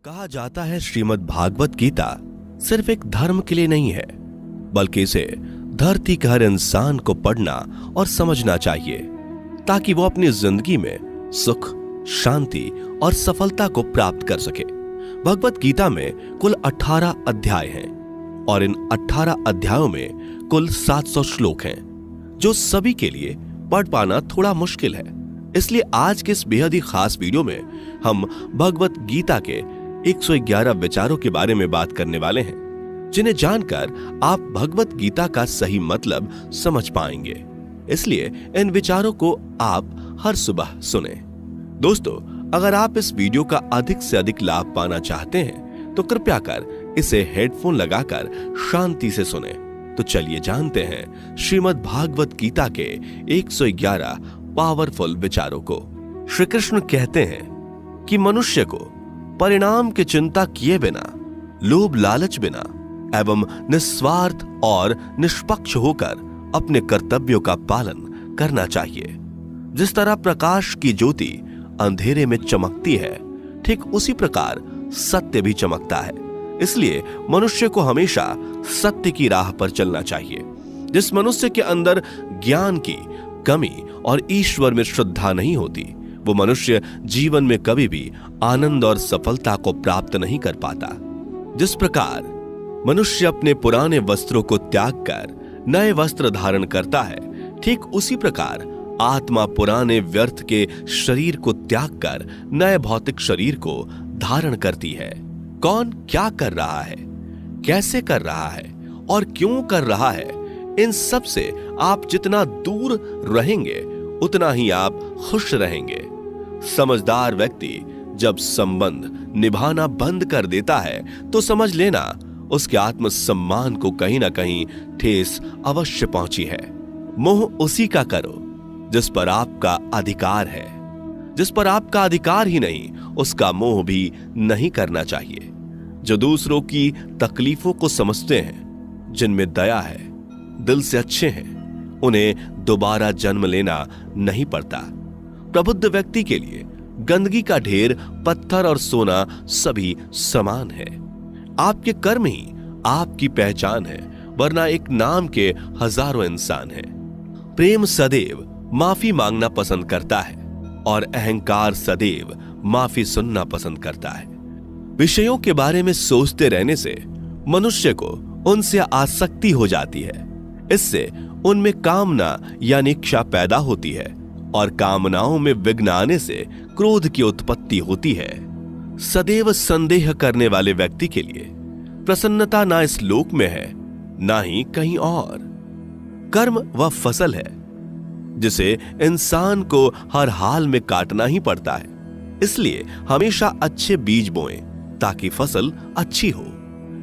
कहा जाता है श्रीमद् भागवत गीता सिर्फ एक धर्म के लिए नहीं है, बल्कि इसे धरती के हर इंसान को पढ़ना और समझना चाहिए ताकि वो अपनी जिंदगी में सुख, शांति और सफलता को प्राप्त कर सके। भगवत गीता में कुल 18 अध्याय हैं और इन 18 अध्यायों में कुल 700 श्लोक हैं, जो सभी के लिए पढ़ पाना थोड़ा मुश्किल है। इसलिए आज के इस बेहद ही खास वीडियो में हम भगवत गीता के 111 विचारों के बारे में बात करने वाले हैं, जिन्हें जानकर आप भगवत गीता का सही मतलब समझ पाएंगे। इसलिए इन विचारों को आप हर सुबह सुने। दोस्तों, अगर आप इस वीडियो का अधिक से अधिक लाभ पाना चाहते हैं तो कृपया कर इसे हेडफोन लगाकर शांति से सुने। तो चलिए जानते हैं श्रीमद् भागवत गीता के 111 पावरफुल विचारों को। श्री कृष्ण कहते हैं कि मनुष्य को परिणाम की चिंता किए बिना, लोभ लालच बिना एवं निस्वार्थ और निष्पक्ष होकर अपने कर्तव्यों का पालन करना चाहिए। जिस तरह प्रकाश की ज्योति अंधेरे में चमकती है, ठीक उसी प्रकार सत्य भी चमकता है। इसलिए मनुष्य को हमेशा सत्य की राह पर चलना चाहिए। जिस मनुष्य के अंदर ज्ञान की कमी और ईश्वर में श्रद्धा नहीं होती, वो मनुष्य जीवन में कभी भी आनंद और सफलता को प्राप्त नहीं कर पाता। जिस प्रकार मनुष्य अपने पुराने वस्त्रों को त्याग कर नए वस्त्र धारण करता है, ठीक उसी प्रकार आत्मा पुराने व्यर्थ के शरीर को त्याग कर नए भौतिक शरीर को धारण करती है। कौन क्या कर रहा है, कैसे कर रहा है और क्यों कर रहा है, इन सब से आप जितना दूर रहेंगे उतना ही आप खुश रहेंगे। समझदार व्यक्ति जब संबंध निभाना बंद कर देता है तो समझ लेना उसके आत्मसम्मान को कहीं ना कहीं ठेस अवश्य पहुंची है। मोह उसी का करो जिस पर आपका अधिकार है। जिस पर आपका अधिकार ही नहीं, उसका मोह भी नहीं करना चाहिए। जो दूसरों की तकलीफों को समझते हैं, जिनमें दया है, दिल से अच्छे हैं, उन्हें दोबारा जन्म लेना नहीं पड़ता। प्रबुद्ध व्यक्ति के लिए गंदगी का ढेर, पत्थर और सोना सभी समान है। आपके कर्म ही आपकी पहचान है, वरना एक नाम के हजारों इंसान हैं। प्रेम सदैव माफी मांगना पसंद करता है और अहंकार सदैव माफी सुनना पसंद करता है। विषयों के बारे में सोचते रहने से मनुष्य को उनसे आसक्ति हो जाती है। इससे उनमें कामना यानी इच्छा पैदा होती है और कामनाओं में विघ्न आने से क्रोध की उत्पत्ति होती है। सदैव संदेह करने वाले व्यक्ति के लिए प्रसन्नता ना इस लोक में है, ना ही कहीं और। कर्म वह फसल है जिसे इंसान को हर हाल में काटना ही पड़ता है। इसलिए हमेशा अच्छे बीज बोएं ताकि फसल अच्छी हो।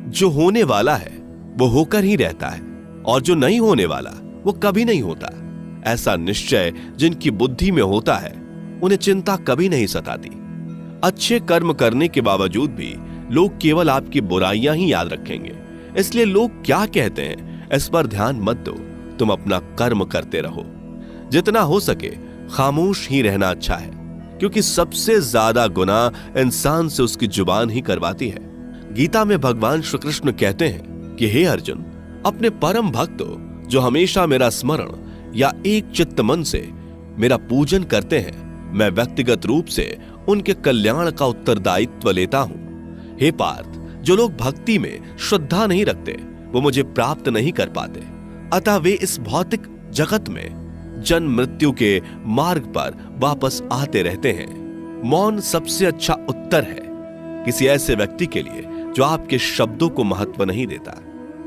जो होने वाला है वो होकर ही रहता है और जो नहीं होने वाला वो कभी नहीं होता। ऐसा निश्चय जिनकी बुद्धि में होता है, उन्हें चिंता कभी नहीं सताती। अच्छे कर्म करने के बावजूद भी लोग केवल आपकी बुराइयां ही याद रखेंगे। इसलिए लोग क्या कहते हैं इस पर ध्यान मत दो, तुम अपना कर्म करते रहो। जितना हो सके खामोश ही रहना अच्छा है, क्योंकि सबसे ज्यादा गुनाह इंसान से उसकी जुबान ही करवाती है। गीता में भगवान श्री कृष्ण कहते हैं कि हे अर्जुन, अपने परम भक्तों जो हमेशा मेरा स्मरण या एक चित्त मन से मेरा पूजन करते हैं, मैं व्यक्तिगत रूप से उनके कल्याण का उत्तरदायित्व लेता हूं। हे पार्थ, जो लोग भक्ति में श्रद्धा नहीं रखते वो मुझे प्राप्त नहीं कर पाते। अतः वे इस भौतिक जगत में जन्म मृत्यु के मार्ग पर वापस आते रहते हैं। मौन सबसे अच्छा उत्तर है किसी ऐसे व्यक्ति के लिए जो आपके शब्दों को महत्व नहीं देता।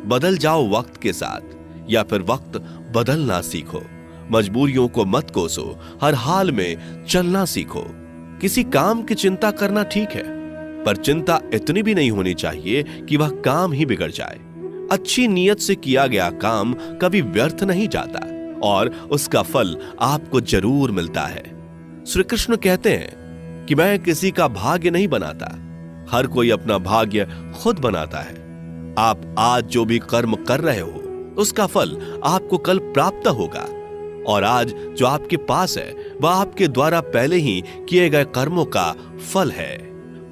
बदल जाओ वक्त के साथ, या फिर वक्त बदलना सीखो। मजबूरियों को मत कोसो, हर हाल में चलना सीखो। किसी काम की चिंता करना ठीक है, पर चिंता इतनी भी नहीं होनी चाहिए कि वह काम ही बिगड़ जाए। अच्छी नीयत से किया गया काम कभी व्यर्थ नहीं जाता और उसका फल आपको जरूर मिलता है। श्री कृष्ण कहते हैं कि मैं किसी का भाग्य नहीं बनाता, हर कोई अपना भाग्य खुद बनाता है। आप आज जो भी कर्म कर रहे हो उसका फल आपको कल प्राप्त होगा, और आज जो आपके पास है वह आपके द्वारा पहले ही किए गए कर्मों का फल है।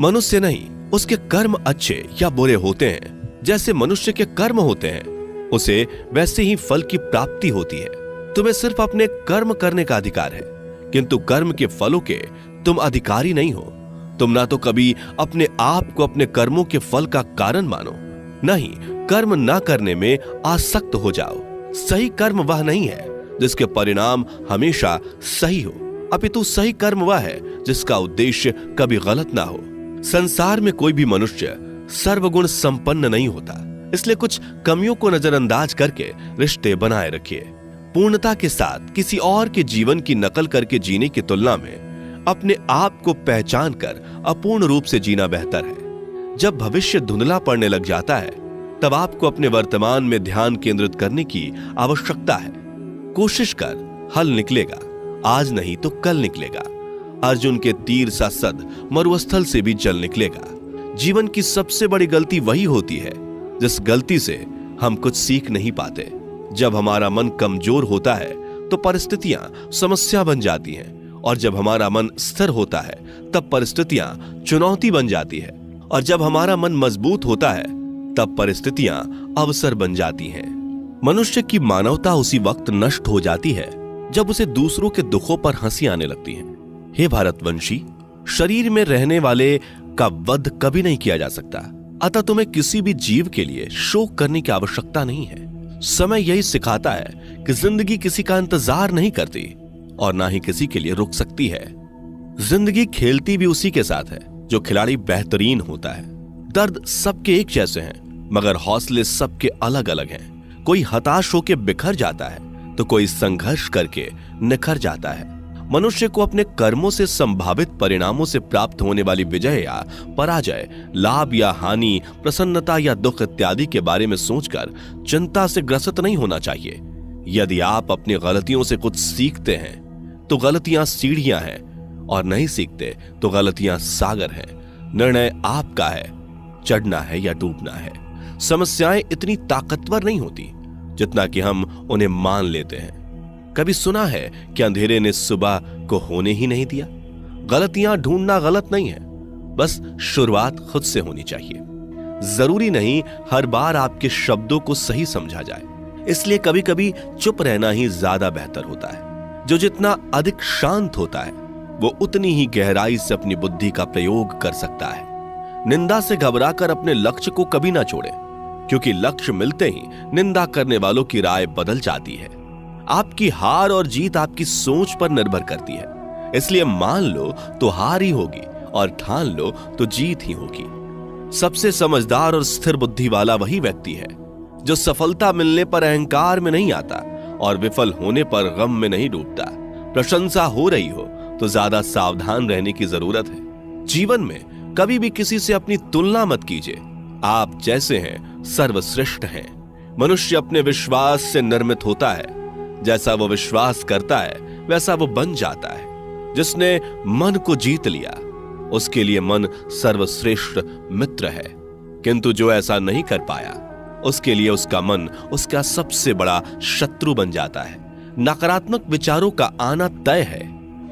मनुष्य नहीं उसके कर्म अच्छे या बुरे होते हैं, जैसे मनुष्य के कर्म होते हैं, उसे वैसे ही फल की प्राप्ति होती है। तुम्हें सिर्फ अपने कर्म करने का अधिकार है, किंतु कर्म के फलों के तुम अधिकारी नहीं हो। तुम ना तो कभी अपने आप को अपने कर्मों के फल का कारण मानो, न ही कर्म ना करने में आसक्त हो जाओ। सही कर्म वह नहीं है जिसके परिणाम हमेशा सही हो, अपितु सही कर्म वह है जिसका उद्देश्य कभी गलत ना हो। संसार में कोई भी मनुष्य सर्वगुण संपन्न नहीं होता, इसलिए कुछ कमियों को नजरअंदाज करके रिश्ते बनाए रखिए। पूर्णता के साथ किसी और के जीवन की नकल करके जीने की तुलना में अपने आप को पहचान कर अपूर्ण रूप से जीना बेहतर है। जब भविष्य धुंधला पड़ने लग जाता है, तब आपको अपने वर्तमान में ध्यान केंद्रित करने की आवश्यकता है। कोशिश कर, हल निकलेगा, आज नहीं तो कल निकलेगा। अर्जुन के तीर सा सद मरुस्थल से भी जल निकलेगा। जीवन की सबसे बड़ी गलती वही होती है जिस गलती से हम कुछ सीख नहीं पाते। जब हमारा मन कमजोर होता है तो परिस्थितियां समस्या बन जाती हैं, और जब हमारा मन स्थिर होता है तब परिस्थितियां चुनौती बन जाती है, और जब हमारा मन मजबूत होता है तब परिस्थितियां अवसर बन जाती हैं। मनुष्य की मानवता उसी वक्त नष्ट हो जाती है जब उसे दूसरों के दुखों पर हंसी आने लगती है। हे भारतवंशी, शरीर में रहने वाले का वध कभी नहीं किया जा सकता, अतः तुम्हें किसी भी जीव के लिए शोक करने की आवश्यकता नहीं है। समय यही सिखाता है कि जिंदगी किसी का इंतजार नहीं करती और ना ही किसी के लिए रुक सकती है। जिंदगी खेलती भी उसी के साथ है जो खिलाड़ी बेहतरीन होता है। दर्द सबके एक जैसे हैं, मगर हौसले सबके अलग अलग हैं। कोई हताश होकर बिखर जाता है तो कोई संघर्ष करके निखर जाता है। मनुष्य को अपने कर्मों से संभावित परिणामों से प्राप्त होने वाली विजय या पराजय, लाभ या हानि, प्रसन्नता या दुख इत्यादि के बारे में सोचकर चिंता से ग्रसित नहीं होना चाहिए। यदि आप अपनी गलतियों से कुछ सीखते हैं तो गलतियां सीढ़ियां हैं, और नहीं सीखते तो गलतियां सागर हैं। निर्णय आपका है, चढ़ना है या डूबना है। समस्याएं इतनी ताकतवर नहीं होती जितना कि हम उन्हें मान लेते हैं। कभी सुना है कि अंधेरे ने सुबह को होने ही नहीं दिया? गलतियां ढूंढना गलत नहीं है, बस शुरुआत खुद से होनी चाहिए। जरूरी नहीं हर बार आपके शब्दों को सही समझा जाए, इसलिए कभी कभी चुप रहना ही ज्यादा बेहतर होता है। जो जितना अधिक शांत होता है वो उतनी ही गहराई से अपनी बुद्धि का प्रयोग कर सकता है। निंदा से घबराकर अपने लक्ष्य को कभी ना छोड़े, क्योंकि लक्ष्य मिलते ही निंदा करने वालों की राय बदल जाती है। आपकी हार और जीत आपकी सोच पर निर्भर करती है, इसलिए मान लो तो हार ही होगी और ठान लो तो जीत ही होगी। सबसे समझदार और स्थिर बुद्धि वाला वही व्यक्ति है जो सफलता मिलने पर अहंकार में नहीं आता और विफल होने पर गम में नहीं डूबता। प्रशंसा हो रही हो तो ज्यादा सावधान रहने की जरूरत है। जीवन में कभी भी किसी से अपनी तुलना मत कीजिए। आप जैसे हैं सर्वश्रेष्ठ हैं। मनुष्य अपने विश्वास से निर्मित होता है। जैसा वो विश्वास करता है वैसा वो बन जाता है। जिसने मन को जीत लिया उसके लिए मन सर्वश्रेष्ठ मित्र है, किंतु जो ऐसा नहीं कर पाया उसके लिए उसका मन उसका सबसे बड़ा शत्रु बन जाता है। नकारात्मक विचारों का आना तय है,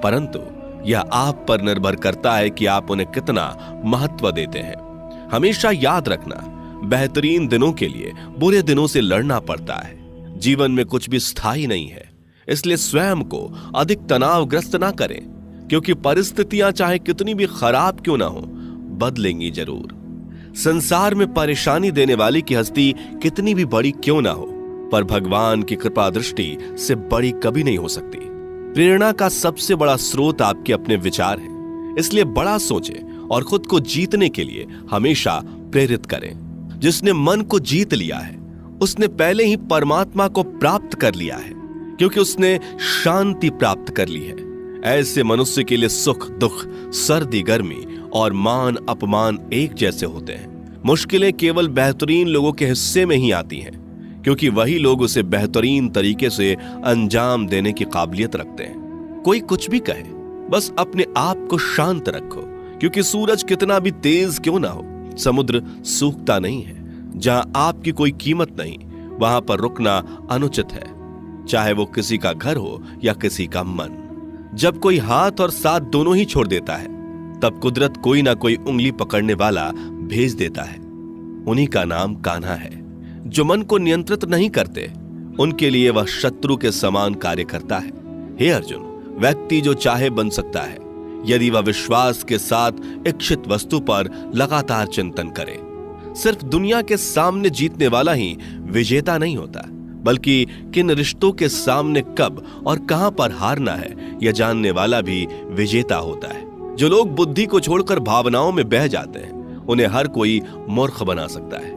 परंतु यह आप पर निर्भर करता है कि आप उन्हें कितना महत्व देते हैं। हमेशा याद रखना, बेहतरीन दिनों के लिए बुरे दिनों से लड़ना पड़ता है। जीवन में कुछ भी स्थायी नहीं है, इसलिए स्वयं को अधिक तनावग्रस्त ना करें, क्योंकि परिस्थितियां चाहे कितनी भी खराब क्यों ना हो, बदलेंगी जरूर। संसार में परेशानी देने वाली की हस्ती कितनी भी बड़ी क्यों ना हो, पर भगवान की कृपा दृष्टि से बड़ी कभी नहीं हो सकती। प्रेरणा का सबसे बड़ा स्रोत आपके अपने विचार हैं, इसलिए बड़ा सोचें और खुद को जीतने के लिए हमेशा प्रेरित करें। जिसने मन को जीत लिया है उसने पहले ही परमात्मा को प्राप्त कर लिया है, क्योंकि उसने शांति प्राप्त कर ली है। ऐसे मनुष्य के लिए सुख दुख, सर्दी गर्मी और मान अपमान एक जैसे होते हैं। मुश्किलें केवल बेहतरीन लोगों के हिस्से में ही आती हैं, क्योंकि वही लोग उसे बेहतरीन तरीके से अंजाम देने की काबिलियत रखते हैं। कोई कुछ भी कहे, बस अपने आप को शांत रखो, क्योंकि सूरज कितना भी तेज क्यों ना हो, समुद्र सूखता नहीं है। जहां आपकी कोई कीमत नहीं, वहां पर रुकना अनुचित है, चाहे वो किसी का घर हो या किसी का मन। जब कोई हाथ और साथ दोनों ही छोड़ देता है तब कुदरत कोई ना कोई उंगली पकड़ने वाला भेज देता है। उन्हीं का नाम कान्हा है। जो मन को नियंत्रित नहीं करते, उनके लिए वह शत्रु के समान कार्य करता है। हे अर्जुन, व्यक्ति जो चाहे बन सकता है यदि वह विश्वास के साथ इच्छित वस्तु पर लगातार चिंतन करे। सिर्फ दुनिया के सामने जीतने वाला ही विजेता नहीं होता, बल्कि किन रिश्तों के सामने कब और कहां पर हारना है यह जानने वाला भी विजेता होता है। जो लोग बुद्धि को छोड़कर भावनाओं में बह जाते हैं, उन्हें हर कोई मूर्ख बना सकता है।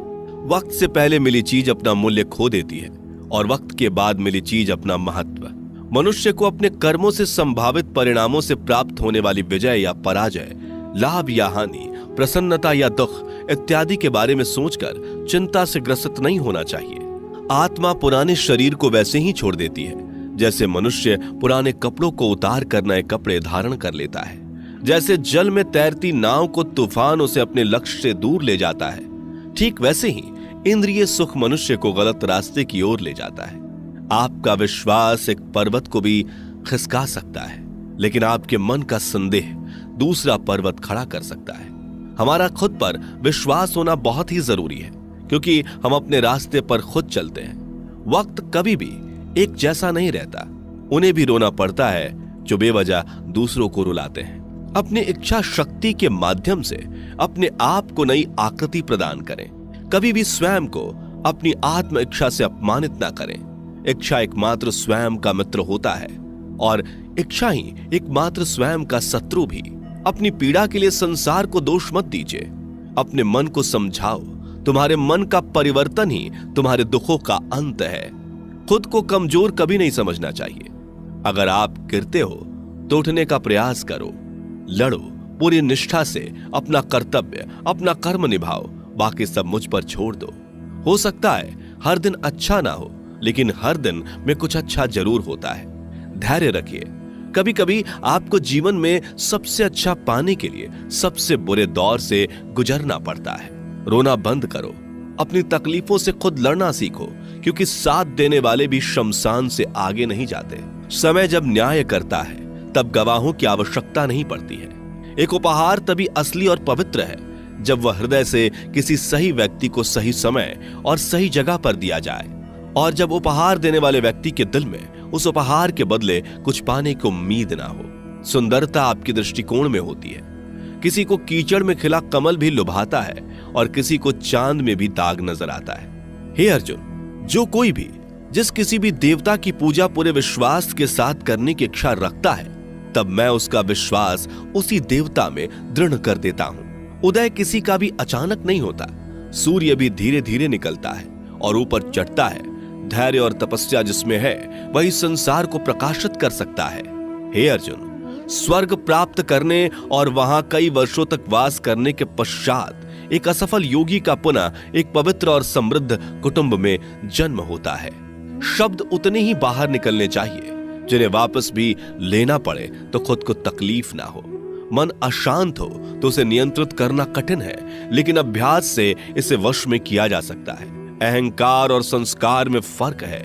वक्त से पहले मिली चीज अपना मूल्य खो देती है और वक्त के बाद मिली चीज अपना महत्व। मनुष्य को अपने कर्मों से संभावित परिणामों से प्राप्त होने वाली विजय या पराजय, लाभ या हानि, प्रसन्नता या दुख इत्यादि के बारे में सोचकर चिंता से ग्रसित नहीं होना चाहिए। आत्मा पुराने शरीर को वैसे ही छोड़ देती है जैसे मनुष्य पुराने कपड़ों को उतार कर नए कपड़े धारण कर लेता है। जैसे जल में तैरती नाव को तूफान उसे अपने लक्ष्य से दूर ले जाता है, ठीक वैसे ही इंद्रिय सुख मनुष्य को गलत रास्ते की ओर ले जाता है। आपका विश्वास एक पर्वत को भी खिसका सकता है, लेकिन आपके मन का संदेह दूसरा पर्वत खड़ा कर सकता है। हमारा खुद पर विश्वास होना बहुत ही जरूरी है, क्योंकि हम अपने रास्ते पर खुद चलते हैं। वक्त कभी भी एक जैसा नहीं रहता। उन्हें भी रोना पड़ता है जो बेवजह दूसरों को रुलाते हैं। अपनी इच्छा शक्ति के माध्यम से अपने आप को नई आकृति प्रदान करें। कभी भी स्वयं को अपनी आत्म इच्छा से अपमानित ना करें। इच्छा एकमात्र स्वयं का मित्र होता है और इच्छा ही एकमात्र स्वयं का शत्रु भी। अपनी पीड़ा के लिए संसार को दोष मत दीजिए। अपने मन को समझाओ। तुम्हारे मन का परिवर्तन ही तुम्हारे दुखों का अंत है। खुद को कमजोर कभी नहीं समझना चाहिए। अगर आप गिरते हो तो उठने का प्रयास करो, लड़ो, पूरी निष्ठा से अपना कर्तव्य, अपना कर्म निभाओ। बाकी सब मुझ पर छोड़ दो। हो सकता है हर दिन अच्छा ना हो, लेकिन हर दिन में कुछ अच्छा जरूर होता है। धैर्य रखिए। कभी कभी आपको जीवन में सबसे अच्छा पाने के लिए सबसे बुरे दौर से गुजरना पड़ता है। रोना बंद करो। अपनी तकलीफों से खुद लड़ना सीखो, क्योंकि साथ देने वाले भी शमशान से आगे नहीं जाते। समय जब न्याय करता है तब गवाहों की आवश्यकता नहीं पड़ती है। एक उपहार तभी असली और पवित्र है जब वह हृदय से किसी सही व्यक्ति को सही समय और सही जगह पर दिया जाए, और जब उपहार देने वाले व्यक्ति के दिल में उस उपहार के बदले कुछ पाने की उम्मीद ना हो। सुंदरता आपके दृष्टिकोण में होती है। किसी को कीचड़ में खिला कमल भी लुभाता है और किसी को चांद में भी दाग नजर आता है। हे अर्जुन, जो कोई भी जिस किसी भी देवता की पूजा पूरे विश्वास के साथ करने की इच्छा रखता है, तब मैं उसका विश्वास उसी देवता में दृढ़ कर देता हूं। उदय किसी का भी अचानक नहीं होता। सूर्य भी धीरे धीरे निकलता है और ऊपर चढ़ता है। धैर्य और तपस्या जिसमें है वही संसार को प्रकाशित कर सकता है। हे अर्जुन, स्वर्ग प्राप्त करने और वहां कई वर्षों तक वास करने के पश्चात एक असफल योगी का पुनः एक पवित्र और समृद्ध कुटुंब में जन्म होता है। शब्द उतने ही बाहर निकलने चाहिए जिन्हें वापस भी लेना पड़े तो खुद को तकलीफ ना हो। मन अशांत हो तो उसे नियंत्रित करना कठिन है, लेकिन अभ्यास से इसे वश में किया जा सकता है। अहंकार और संस्कार में फर्क है।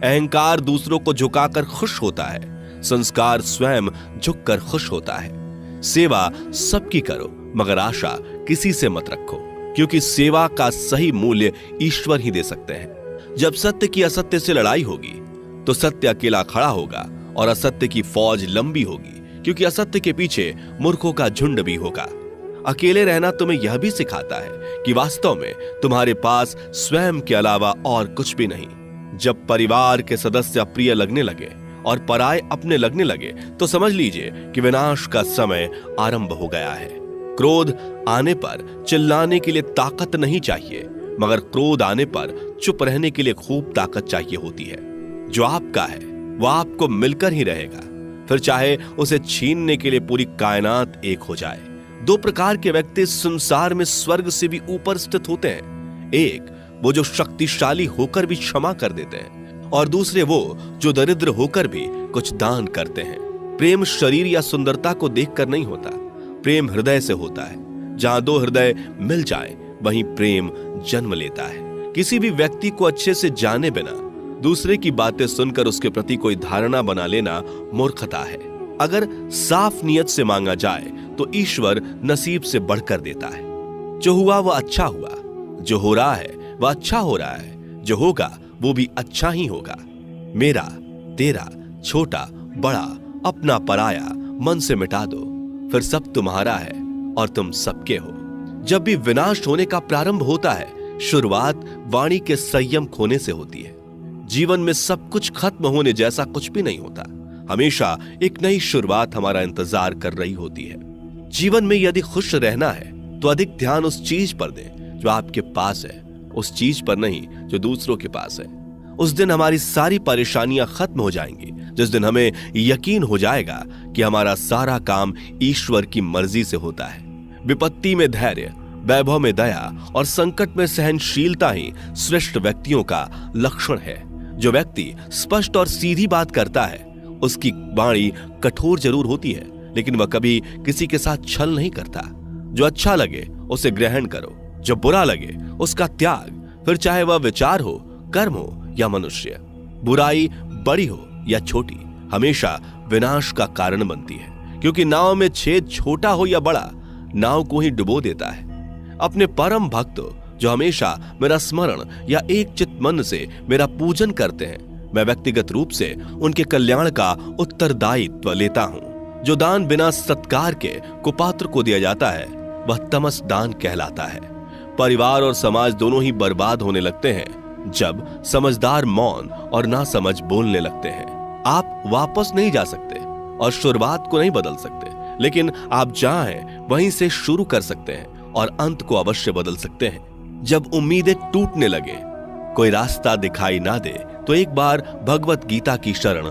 अहंकार दूसरों को झुकाकर खुश होता है, संस्कार स्वयं झुककर खुश होता है। सेवा सबकी करो, मगर आशा किसी से मत रखो, क्योंकि सेवा का सही मूल्य ईश्वर ही दे सकते हैं। जब सत्य की असत्य से लड़ाई होगी तो सत्य अकेला खड़ा होगा और असत्य की फौज लंबी होगी, क्योंकि असत्य के पीछे मूर्खों का झुंड भी होगा। अकेले रहना तुम्हें यह भी सिखाता है कि वास्तव में तुम्हारे पास स्वयं के अलावा और कुछ भी नहीं। जब परिवार के सदस्य अप्रिय लगने लगे और पराये अपने लगने लगे तो समझ लीजिए कि विनाश का समय आरंभ हो गया है। क्रोध आने पर चिल्लाने के लिए ताकत नहीं चाहिए, मगर क्रोध आने पर चुप रहने के लिए खूब ताकत चाहिए होती है। जो आपका है वह आपको मिलकर ही रहेगा, फिर चाहे उसे छीनने के लिए पूरी कायनात एक हो जाए। दो प्रकार के व्यक्ति संसार में स्वर्ग से भी ऊपर स्थित होते हैं। एक वो जो शक्तिशाली होकर भी क्षमा कर देते हैं, और दूसरे वो जो दरिद्र होकर भी कुछ दान करते हैं। प्रेम शरीर या सुंदरता को देखकर नहीं होता, प्रेम हृदय से होता है। जहां दो हृदय मिल जाएं, वहीं प्रेम जन्म लेता है। किसी भी व्यक्ति को अच्छे से जाने बिना दूसरे की बातें सुनकर उसके प्रति कोई धारणा बना लेना मूर्खता है। अगर साफ नियत से मांगा जाए तो ईश्वर नसीब से बढ़कर देता है। जो हुआ वह अच्छा हुआ, जो हो रहा है वह अच्छा हो रहा है, जो होगा वो भी अच्छा ही होगा। मेरा, तेरा, छोटा, बड़ा, अपना, पराया मन से मिटा दो, फिर सब तुम्हारा है और तुम सबके हो। जब भी विनाश होने का प्रारंभ होता है, शुरुआत वाणी के संयम खोने से होती है। जीवन में सब कुछ खत्म होने जैसा कुछ भी नहीं होता। हमेशा एक नई शुरुआत हमारा इंतजार कर रही होती है। जीवन में यदि खुश रहना है तो अधिक ध्यान उस चीज पर दें जो आपके पास है, उस चीज पर नहीं जो दूसरों के पास है। उस दिन हमारी सारी परेशानियां खत्म हो जाएंगी, जिस दिन हमें यकीन हो जाएगा कि हमारा सारा काम ईश्वर की मर्जी से होता है। विपत्ति में धैर्य, वैभव में दया और संकट में सहनशीलता ही श्रेष्ठ व्यक्तियों का लक्षण है। जो व्यक्ति स्पष्ट और सीधी बात करता है, उसकी वाणी कठोर जरूर होती है, लेकिन वह कभी किसी के साथ छल नहीं करता। जो अच्छा लगे उसे ग्रहण करो, जो बुरा लगे उसका त्याग, फिर चाहे वह विचार हो, कर्म हो या मनुष्य। बुराई बड़ी हो या छोटी हमेशा विनाश का कारण बनती है, क्योंकि नाव में छेद छोटा हो या बड़ा, नाव को ही डुबो देता है। अपने परम भक्तों जो हमेशा मेरा स्मरण या एक चित मन से मेरा पूजन करते हैं, मैं व्यक्तिगत रूप से उनके कल्याण का उत्तरदायित्व लेता हूं। जो दान बिना सत्कार के कुपात्र को दिया जाता है वह तमस दान कहलाता है। परिवार और समाज दोनों ही बर्बाद होने लगते हैं जब समझदार मौन और नासमझ बोलने लगते हैं। आप वापस नहीं जा सकते और शुरुआत को नहीं बदल सकते, लेकिन आप जहां हैं वहीं से शुरू कर सकते हैं और अंत को अवश्य बदल सकते हैं। जब उम्मीदें टूटने लगे, कोई रास्ता दिखाई ना दे, तो एक बार भगवत गीता की शरण